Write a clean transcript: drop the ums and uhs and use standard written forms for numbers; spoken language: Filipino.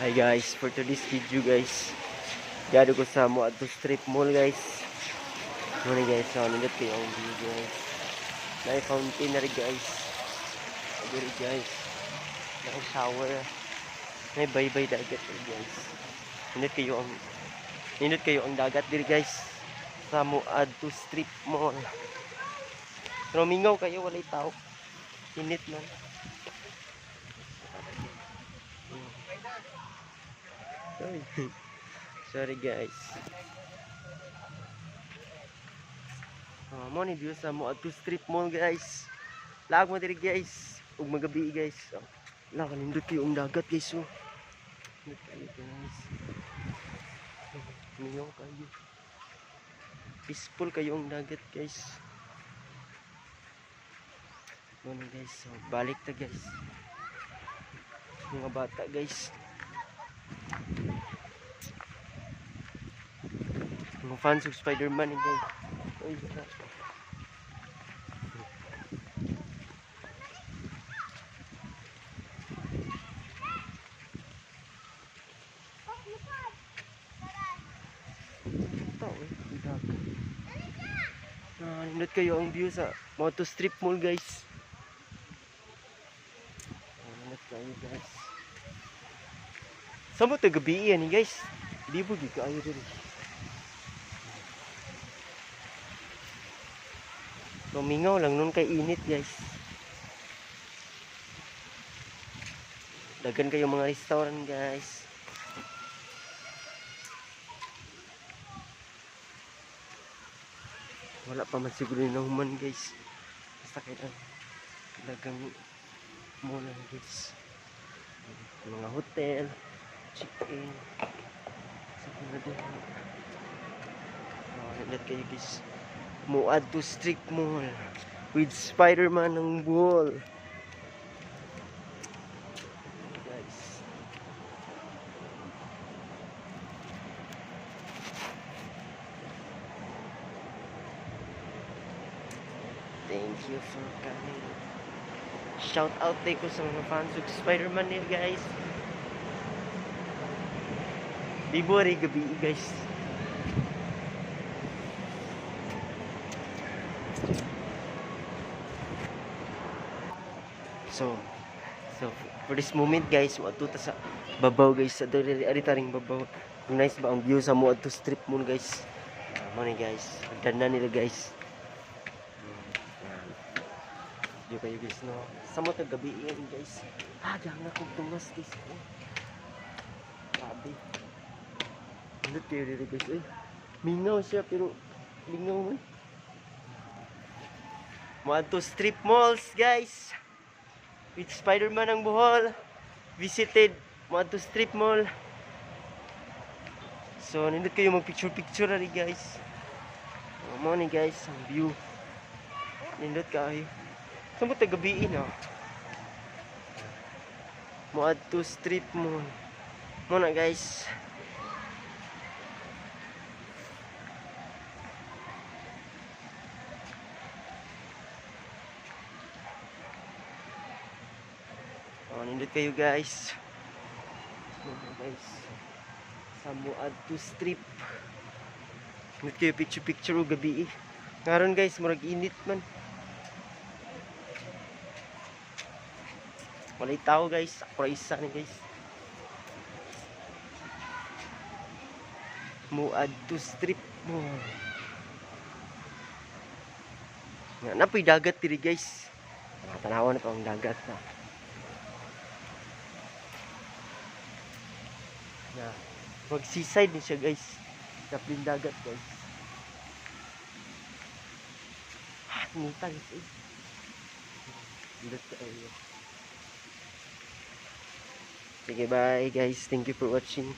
Hi guys, for today's video guys, gado ko sa mo ato strip mall guys. Muna guys, so nindot kayo ang view guys. May fountain na rin guys. Agad guys. May shower. May baybay dagat rin guys. Nindot kayo ang dagat diri guys. Sa mo ato strip mall. Pero mingaw kayo, walay tao. Init man. Sorry guys. Mo ni view sa mo ato strip mall guys. Lag mo diri guys. Ug magabi guys. La kanindot kayo ang dagat guys. Oh. Nindot kayo guys. Mingaw kayo. Peaceful kayo ang dagat guys. Ano guys, so balik ta guys. Mga bata guys. Mga fans of Spider-Man ni guys. Oy, nindot kayo ang view sa Moto Strip Mall guys. Nindot kayo guys. Sa mo gabi yan guys. Di mo kayo diri. Lumingaw lang nun kay init guys. Dagan kayo mga restaurant guys. Wala pa man siguro na human guys. Basta kayo dagang muna guys. Mga hotel, chicken. Sa mga doon. Naglat kayo guys. Muad to Strip Mall with Spider-Man ng wall. Guys. Thank you for coming. Shout out tayo ko sa mga fans ng Spider-Man nila guys. Bibo rin gabi guys. So for this moment guys, matuta sa babaw guys, sa aritaring babaw. Nice ba ang view sa mo to strip mall guys. Money guys, ganda nila guys. Di kayo guys no. Sa mo gabi yan guys. Diyan na kong tungas guys. Sabi. Ano kayo dito guys? Mingaw siya pero mingaw man. Mo to strip malls guys. With Spider-Man ang buhol. Visited Moto Strip Mall. So nindot kayo mag picture rin guys. Mo ni guys ang view. Nindot kayo. Saan mo tagabiin oh? Moto Strip Mall. Muna guys. Nindot kayo guys. Guys. Sa Muad to Strip. Nindot kayo picture o gabi. Ngaron guys, murag init man. Walay tao guys. Ako isa ni guys. Muad to Strip mo. Napoy dagat diri guys. Tanawan na pa ang dagat na. Mag seaside din siya guys. Kapling dagat guys. Nita guys eh. Sige bye guys. Thank you for watching.